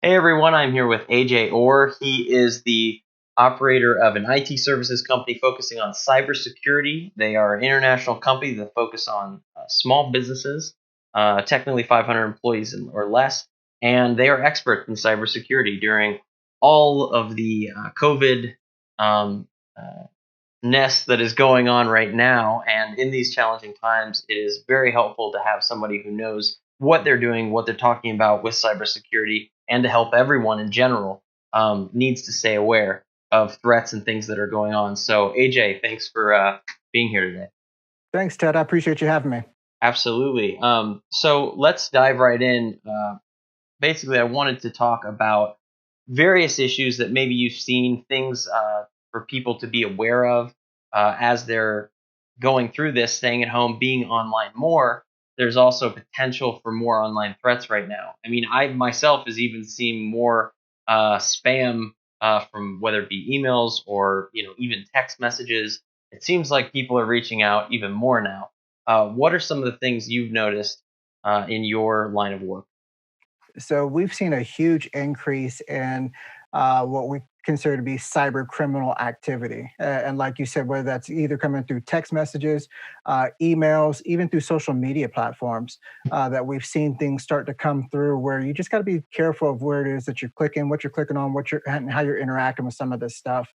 Hey everyone, I'm here with AJ Orr. He is the operator of an IT services company focusing on cybersecurity. They are an international company that focus on small businesses, technically 500 employees or less, and they are experts in cybersecurity during all of the COVID um, uh, nest that is going on right now. And in these challenging times, it is very helpful to have somebody who knows what they're doing, what they're talking about with cybersecurity, and to help everyone in general needs to stay aware of threats and things that are going on. So, AJ, thanks for being here today. Thanks, Ted. I appreciate you having me. Absolutely. So, let's dive right in. Basically, I wanted to talk about various issues that maybe you've seen, things for people to be aware of as they're going through this, staying at home, being online more. There's also potential for more online threats right now. I mean, I myself has even seen more spam from whether it be emails or even text messages. It seems like people are reaching out even more now. What are some of the things you've noticed in your line of work? So we've seen a huge increase in what we consider to be cyber criminal activity. And like you said, whether that's either coming through text messages, emails, even through social media platforms, that we've seen things start to come through where you just got to be careful of where it is that you're clicking, what you're clicking on, and how you're interacting with some of this stuff.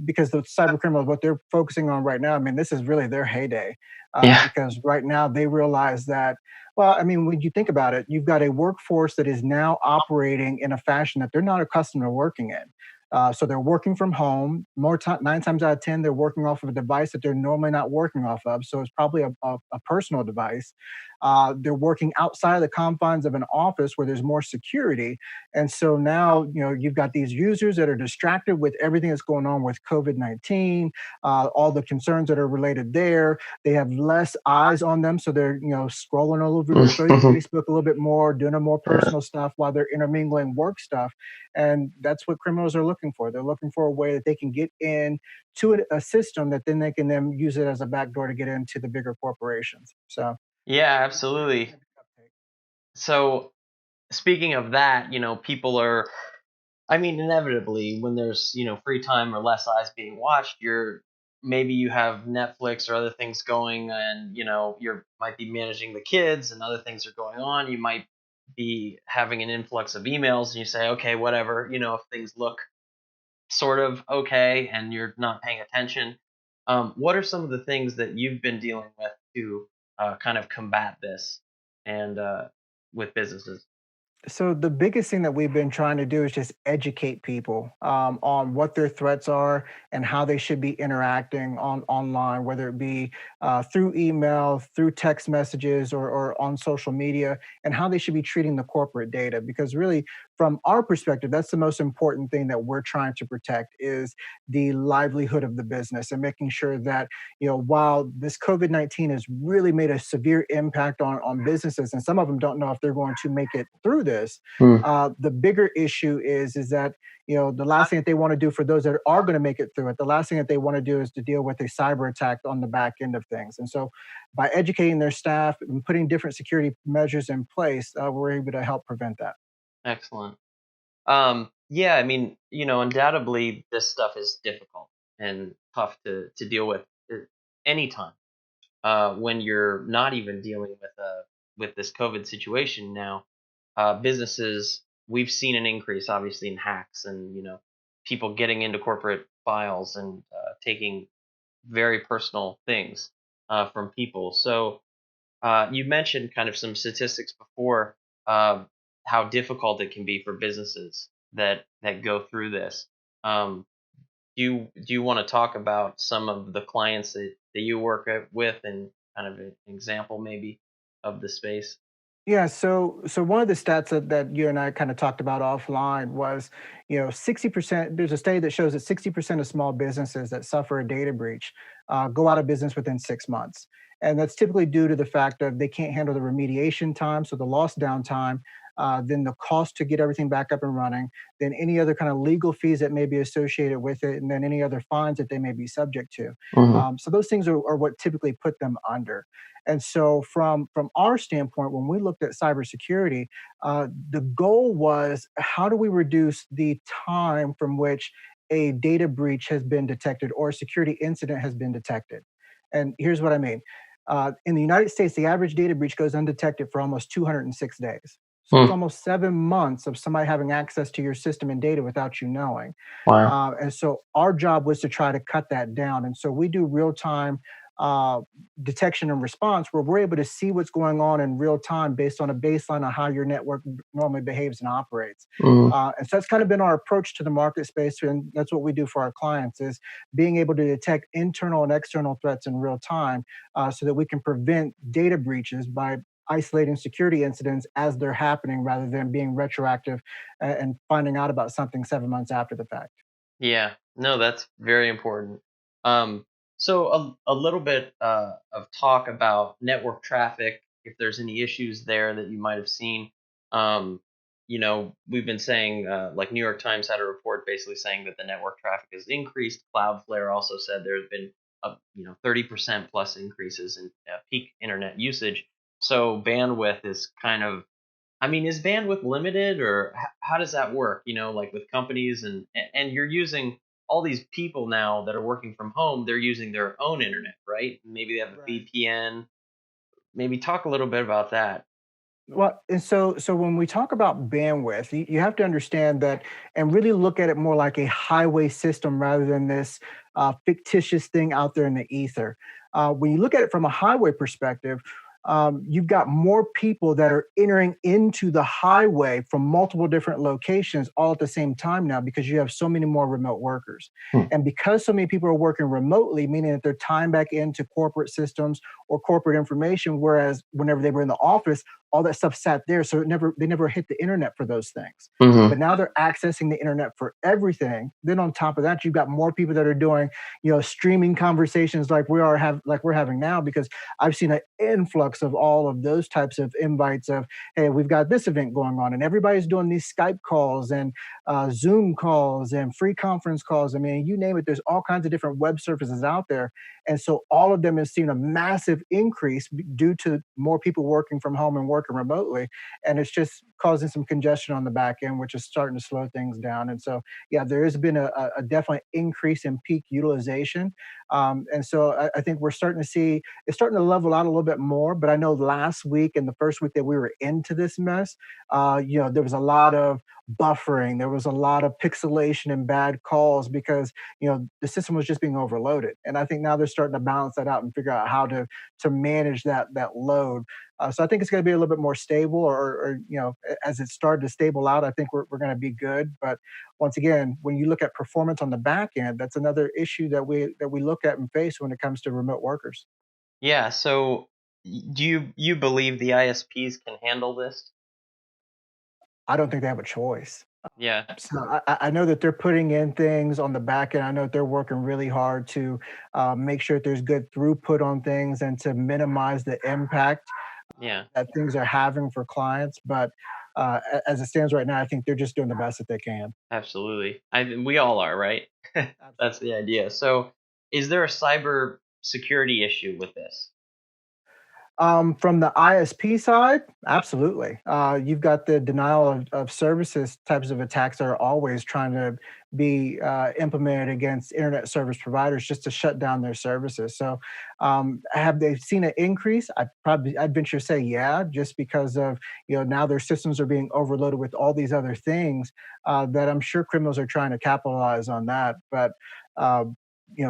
Because the cyber criminals, what they're focusing on right now, I mean, this is really their heyday. Yeah. Because right now they realize that well, I mean, when you think about it, you've got a workforce that is now operating in a fashion that they're not accustomed to working in. So they're working from home. Nine times out of 10, they're working off of a device that they're normally not working off of. So it's probably a personal device. They're working outside of the confines of an office where there's more security. And so now, you've got these users that are distracted with everything that's going on with COVID-19, all the concerns that are related there. They have less eyes on them, so they're scrolling all over Facebook a little bit more, doing a more personal stuff while they're intermingling work stuff, and that's what criminals are looking for. They're looking for a way that they can get in to a system that then they can then use it as a backdoor to get into the bigger corporations. So Yeah, absolutely. So speaking of that, people are, I mean, inevitably when there's, free time or less eyes being watched, maybe you have Netflix or other things going and, you're might be managing the kids and other things are going on. You might be having an influx of emails and you say, okay, whatever, if things look sort of okay and you're not paying attention. What are some of the things that you've been dealing with to kind of combat this and with businesses? So the biggest thing that we've been trying to do is just educate people on what their threats are and how they should be interacting online, whether it be through email, through text messages, or on social media, and how they should be treating the corporate data. Because really, from our perspective, that's the most important thing that we're trying to protect is the livelihood of the business and making sure that while this COVID-19 has really made a severe impact on businesses, and some of them don't know if they're going to make it through this, Hmm. the bigger issue is that the last thing that they want to do for those that are going to make it through it, the last thing that they want to do is to deal with a cyber attack on the back end of things. And so, by educating their staff and putting different security measures in place, we're able to help prevent that. Excellent. Yeah, I mean, undoubtedly this stuff is difficult and tough to deal with anytime. When you're not even dealing with this COVID situation now, businesses we've seen an increase obviously in hacks and people getting into corporate files and taking very personal things from people. So you mentioned kind of some statistics before, how difficult it can be for businesses that go through this. Um, do you want to talk about some of the clients that you work with and kind of an example maybe of the space? Yeah, so one of the stats that you and I kind of talked about offline was, 60%, there's a study that shows that 60% of small businesses that suffer a data breach go out of business within 6 months. And that's typically due to the fact that they can't handle the remediation time, so the lost downtime, then the cost to get everything back up and running, then any other kind of legal fees that may be associated with it, and then any other fines that they may be subject to. Hmm. So those things are what typically put them under. And so, from our standpoint, when we looked at cybersecurity, the goal was how do we reduce the time from which a data breach has been detected or a security incident has been detected. And here's what I mean. In the United States, the average data breach goes undetected for almost 206 days. So it's Hmm. almost 7 months of somebody having access to your system and data without you knowing. Wow. And so our job was to try to cut that down. And so we do real time uh, detection and response where we're able to see what's going on in real time based on a baseline of how your network normally behaves and operates. Hmm. And so that's kind of been our approach to the market space, and that's what we do for our clients is being able to detect internal and external threats in real time, so that we can prevent data breaches by isolating security incidents as they're happening rather than being retroactive and finding out about something 7 months after the fact. Yeah, no, that's very important. Um, so a little bit of talk about network traffic, if there's any issues there that you might have seen. Um, we've been saying, like New York Times had a report basically saying that the network traffic has increased. Cloudflare also said there's been 30% plus increases in peak internet usage. So bandwidth is kind of, I mean, is bandwidth limited, or how does that work? Like with companies, and you're using all these people now that are working from home. They're using their own internet, right? Maybe they have a Right. VPN. Maybe talk a little bit about that. Well, and so when we talk about bandwidth, you have to understand that and really look at it more like a highway system rather than this fictitious thing out there in the ether. When you look at it from a highway perspective, you've got more people that are entering into the highway from multiple different locations all at the same time now because you have so many more remote workers. Hmm. And because so many people are working remotely, meaning that they're tying back into corporate systems or corporate information, whereas whenever they were in the office, all that stuff sat there, so they never hit the internet for those things. Hmm. But now they're accessing the internet for everything. Then on top of that, you've got more people that are doing, streaming conversations like we're having now, because I've seen an influx of all of those types of invites of, hey, we've got this event going on, and everybody's doing these Skype calls and Zoom calls and free conference calls. I mean, you name it. There's all kinds of different web services out there, and so all of them has seen a massive increase due to more people working from home and working remotely. And it's just causing some congestion on the back end, which is starting to slow things down. And so, yeah, there has been a definite increase in peak utilization. And so I think we're starting to see it's starting to level out a little bit more. But I know last week and the first week that we were into this mess, there was a lot of buffering, there was a lot of pixelation and bad calls because the system was just being overloaded. And I think now they're starting to balance that out and figure out how to manage that load. So I think it's going to be a little bit more stable, or as it started to stable out, I think we're going to be good. But once again, when you look at performance on the back end, that's another issue that we look at and face when it comes to remote workers. Yeah. So, do you believe the ISPs can handle this? I don't think they have a choice. Yeah. So I know that they're putting in things on the back end. I know that they're working really hard to make sure that there's good throughput on things and to minimize the impact Yeah. that things are having for clients. But as it stands right now, I think they're just doing the best that they can. Absolutely. We all are, right? That's the Absolutely. idea. So, is there a cyber security issue with this? From the ISP side, absolutely. You've got the denial of services types of attacks that are always trying to be implemented against internet service providers just to shut down their services. So, have they seen an increase? I'd venture to say, yeah, just because of now their systems are being overloaded with all these other things that I'm sure criminals are trying to capitalize on that. But uh,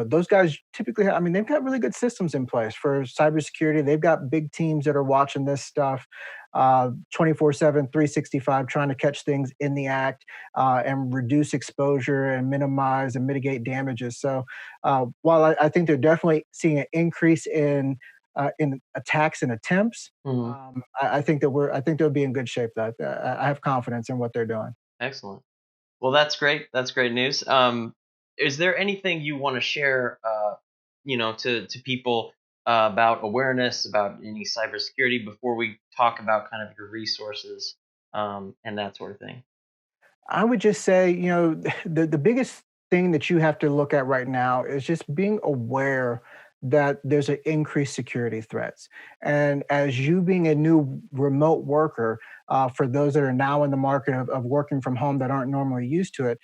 those guys typically, I mean, they've got really good systems in place for cybersecurity. They've got big teams that are watching this stuff 24/7, 365, trying to catch things in the act and reduce exposure and minimize and mitigate damages. So while I think they're definitely seeing an increase in attacks and attempts, Mhm. I think they'll be in good shape. That I have confidence in what they're doing. Excellent. Well, that's great. That's great news. Is there anything you want to share, to people about awareness, about any cybersecurity before we talk about kind of your resources? and that sort of thing. I would just say, the biggest thing that you have to look at right now is just being aware that there's an increased security threats. And as you being a new remote worker, for those that are now in the market of working from home that aren't normally used to it,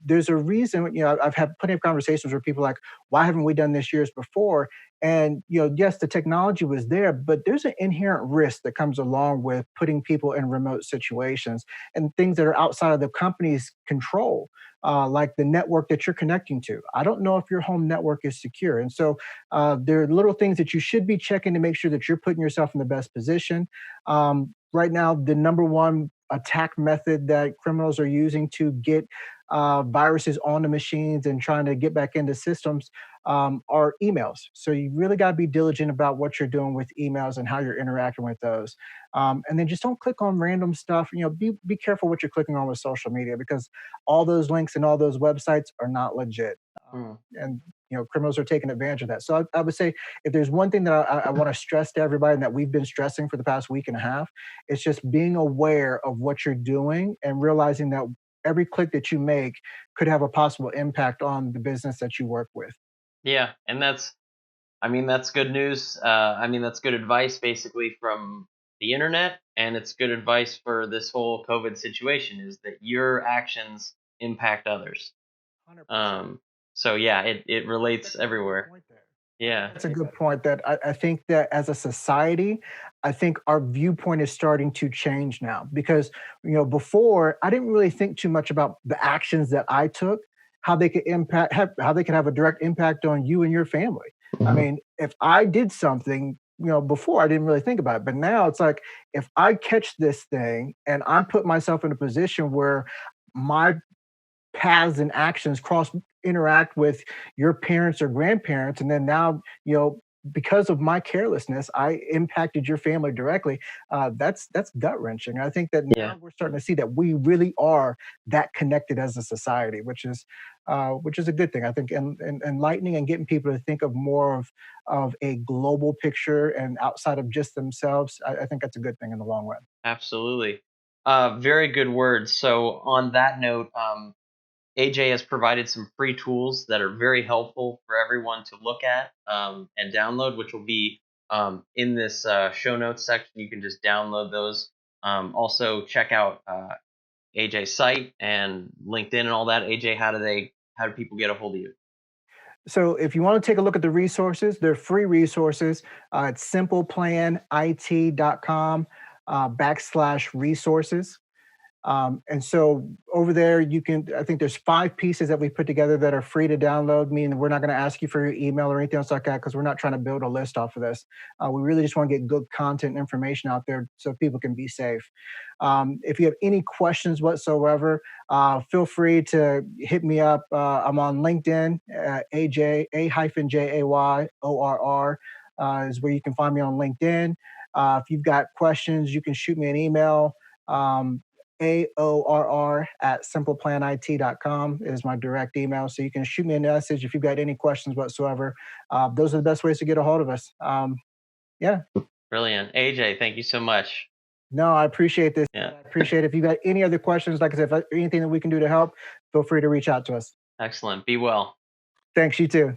there's a reason. I've had plenty of conversations where people are like, "Why haven't we done this years before?" And yes, the technology was there, but there's an inherent risk that comes along with putting people in remote situations and things that are outside of the company's control, like the network that you're connecting to. I don't know if your home network is secure. And so there are little things that you should be checking to make sure that you're putting yourself in the best position. Right now, the number one attack method that criminals are using to get viruses on the machines and trying to get back into systems are emails. So you really got to be diligent about what you're doing with emails and how you're interacting with those. And then just don't click on random stuff. Be careful what you're clicking on with social media because all those links and all those websites are not legit. Mm. And criminals are taking advantage of that. So I would say if there's one thing that I want to stress to everybody and that we've been stressing for the past week and a half, it's just being aware of what you're doing and realizing that every click that you make could have a possible impact on the business that you work with. Yeah, and that's good news. That's good advice basically from the internet, and it's good advice for this whole COVID situation is that your actions impact others. 100%. Um, so yeah, it relates That's a good everywhere. point there. I think Yeah. that's a good point that I think that as a society, I think our viewpoint is starting to change now because, before I didn't really think too much about the actions that I took, how they could have a direct impact on you and your family. I Mhm. mean, if I did something, before I didn't really think about it, but now it's like if I catch this thing and I'm put myself in a position where my paths and actions cross interact with your parents or grandparents and then now because of my carelessness I impacted your family directly. That's gut wrenching. I think that Yeah, now we're starting to see that we really are that connected as a society, which is a good thing. I think and enlightening and getting people to think of more of a global picture and outside of just themselves. I think that's a good thing in the long run. absolutely. Very good words. So on that note, AJ has provided some free tools that are very helpful for everyone to look at and download, which will be in this show notes section. You can just download those. Also, check out AJ's site and LinkedIn and all that. AJ, how do people get a hold of you? So if you want to take a look at the resources, they're free resources. It's simpleplanit.com /resources. And so over there, I think there's 5 pieces that we put together that are free to download, meaning we're not going to ask you for your email or anything else like that because we're not trying to build a list off of this. We really just want to get good content and information out there so people can be safe. If you have any questions whatsoever, feel free to hit me up. I'm on LinkedIn, AJ, A-J-A-Y-O-R-R is where you can find me on LinkedIn. If you've got questions, you can shoot me an email. Um, AORR at simpleplanit.com is my direct email. So you can shoot me a message if you've got any questions whatsoever. Those are the best ways to get a hold of us. Yeah, Brilliant. AJ, thank you so much. no, I appreciate this. Yeah, I appreciate it. If you got any other questions, like I said, if anything that we can do to help, feel free to reach out to us. excellent. Be well. Thanks, you too.